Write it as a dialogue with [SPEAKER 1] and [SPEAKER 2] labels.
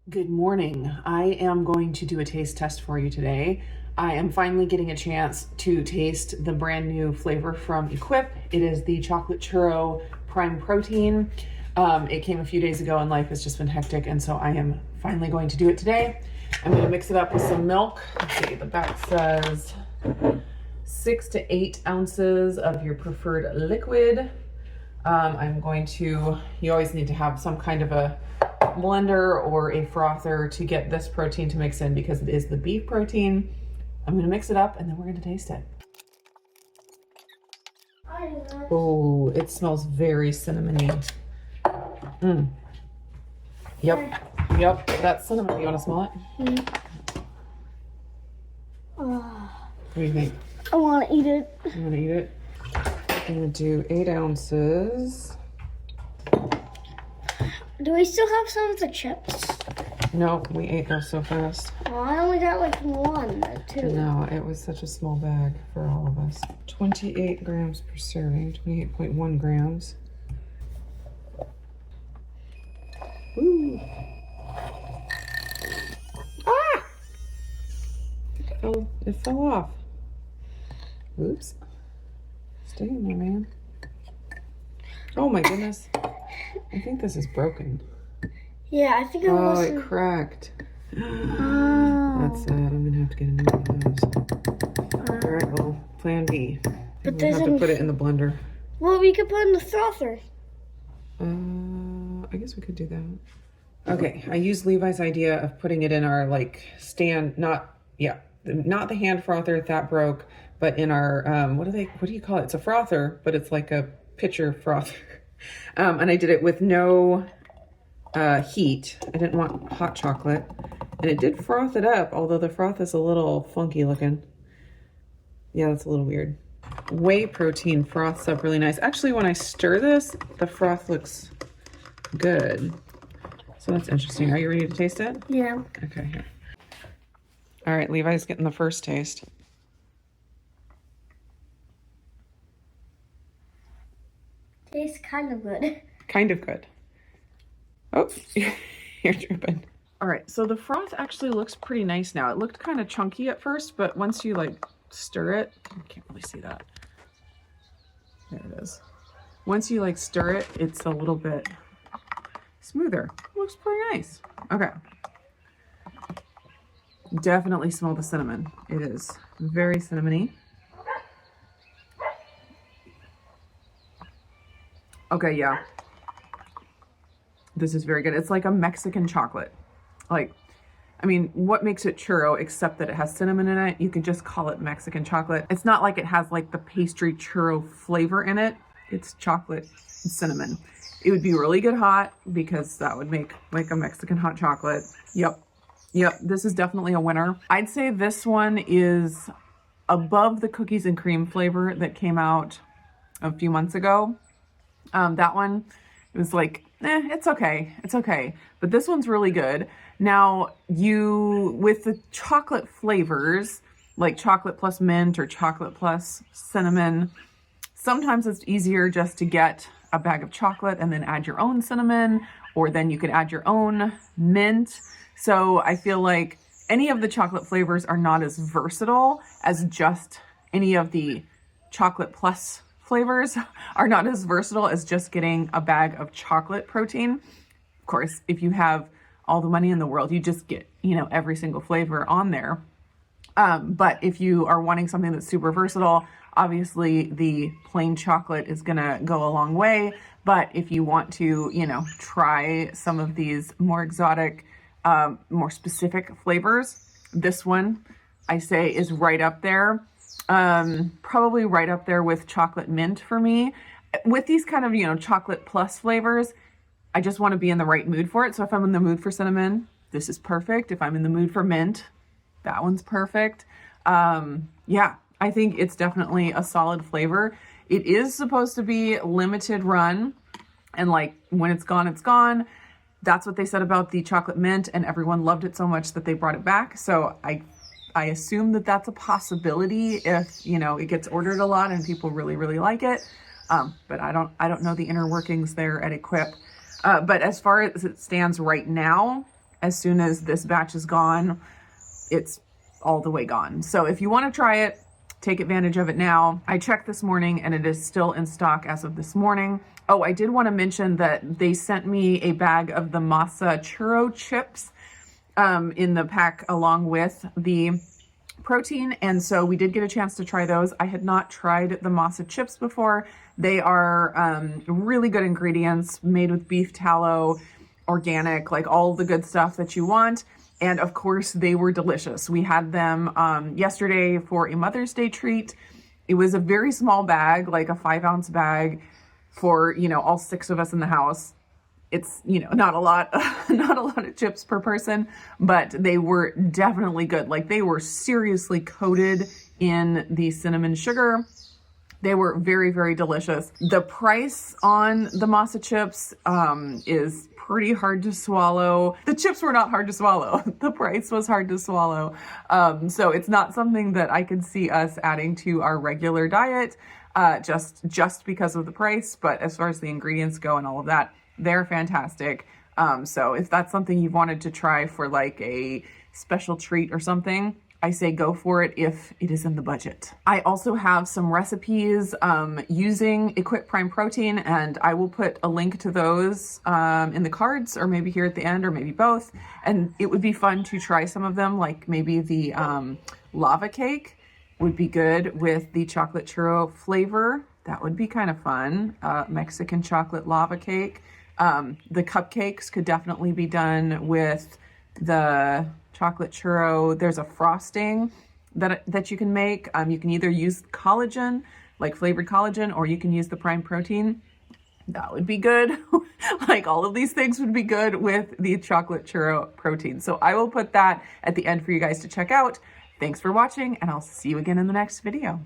[SPEAKER 1] Good morning. I am going to do a taste test for you today. I am finally getting a chance to taste the brand new flavor from Equip. It is the chocolate churro prime protein. It came a few days ago and life has just been hectic, and so I am finally going to do it today. I'm going to mix it up with some milk. Let's see, the back says 6 to 8 ounces of your preferred liquid. I'm going to, you always need to have some kind of a blender or a frother to get this protein to mix in because it is the beef protein. I'm gonna mix it up and then we're gonna taste it. Oh, it smells very cinnamony. Yep, that's cinnamon. You wanna smell it? What do you think?
[SPEAKER 2] I wanna eat it.
[SPEAKER 1] You wanna eat it? I'm gonna do 8 ounces.
[SPEAKER 2] Do we still have some of the chips?
[SPEAKER 1] No, we ate those so fast.
[SPEAKER 2] Oh, I only got like one or two.
[SPEAKER 1] No, it was such a small bag for all of us. 28 grams per serving, 28.1 grams. Ooh. Ah! It fell off. Oops. Stay in there, man. Oh my goodness. I think this is broken.
[SPEAKER 2] Yeah, I think it was.
[SPEAKER 1] Oh, it cracked.
[SPEAKER 2] Oh.
[SPEAKER 1] That's sad. I'm gonna have to get a new one of those. All right, well, plan B.
[SPEAKER 2] But
[SPEAKER 1] We have to put it in the blender.
[SPEAKER 2] Well, we could put it in the frother.
[SPEAKER 1] I guess we could do that. Okay, I used Levi's idea of putting it in our stand, not the hand frother, that broke, but in our, what do you call it? It's a frother, but it's like a pitcher frother. And I did it with no heat. I didn't want hot chocolate. And it did froth it up, although the froth is a little funky looking. Yeah, that's a little weird. Whey protein froths up really nice. Actually, when I stir this, the froth looks good. So that's interesting. Are you ready to taste it?
[SPEAKER 2] Yeah.
[SPEAKER 1] Okay, here. All right, Levi's getting the first taste.
[SPEAKER 2] Tastes kind of good.
[SPEAKER 1] Kind of good. Oh, you're dripping. All right, so the froth actually looks pretty nice now. It looked kind of chunky at first, but once you stir it, I can't really see that. There it is. Once you stir it, it's a little bit smoother. Looks pretty nice. Okay. Definitely smell the cinnamon. It is very cinnamony. Okay, yeah. This is very good. It's like a Mexican chocolate. What makes it churro except that it has cinnamon in it? You can just call it Mexican chocolate. It's not like it has the pastry churro flavor in it. It's chocolate and cinnamon. It would be really good hot because that would make a Mexican hot chocolate. Yep, this is definitely a winner. I'd say this one is above the cookies and cream flavor that came out a few months ago. That one, it was it's okay. But this one's really good. Now, with the chocolate flavors, like chocolate plus mint or chocolate plus cinnamon, sometimes it's easier just to get a bag of chocolate and then add your own cinnamon, or then you could add your own mint. So I feel like any of the chocolate flavors are not as versatile as just any of the chocolate plus flavors are not as versatile as just getting a bag of chocolate protein. Of course, if you have all the money in the world, you just get, every single flavor on there. But if you are wanting something that's super versatile, obviously the plain chocolate is gonna go a long way. But if you want to, try some of these more exotic, more specific flavors, this one I say is right up there. Probably right up there with chocolate mint for me. With these kind of, chocolate plus flavors, I just want to be in the right mood for it. So if I'm in the mood for cinnamon, this is perfect. If I'm in the mood for mint, that one's perfect. Yeah, I think it's definitely a solid flavor. It is supposed to be limited run, and when it's gone, it's gone. That's what they said about the chocolate mint, and everyone loved it so much that they brought it back. So I assume that that's a possibility if, it gets ordered a lot and people really, really like it. But I don't know the inner workings there at Equip. But as far as it stands right now, as soon as this batch is gone, it's all the way gone. So if you want to try it, take advantage of it now. I checked this morning and it is still in stock as of this morning. Oh, I did want to mention that they sent me a bag of the Masa churro chips in the pack along with the protein, and so we did get a chance to try those. I had not tried the Masa chips before. They are really good ingredients, made with beef tallow, organic, like all the good stuff that you want. And of course, they were delicious. We had them yesterday for a Mother's Day treat. It was a very small bag, like a 5-ounce bag for, you know, all 6 of us in the house. It's, you know, not a lot of chips per person, but they were definitely good. Like, they were seriously coated in the cinnamon sugar. They were very, very delicious. The price on the Masa chips is pretty hard to swallow. The chips were not hard to swallow. The price was hard to swallow. So it's not something that I could see us adding to our regular diet just because of the price. But as far as the ingredients go and all of that, they're fantastic. So if that's something you've wanted to try for like a special treat or something, I say go for it if it is in the budget. I also have some recipes using Equip Prime Protein, and I will put a link to those in the cards, or maybe here at the end, or maybe both. And it would be fun to try some of them, like maybe the lava cake would be good with the chocolate churro flavor. That would be kind of fun. Mexican chocolate lava cake. The cupcakes could definitely be done with the chocolate churro. There's a frosting that you can make. You can either use collagen, like flavored collagen, or you can use the prime protein. That would be good. Like, all of these things would be good with the chocolate churro protein. So I will put that at the end for you guys to check out. Thanks for watching, and I'll see you again in the next video.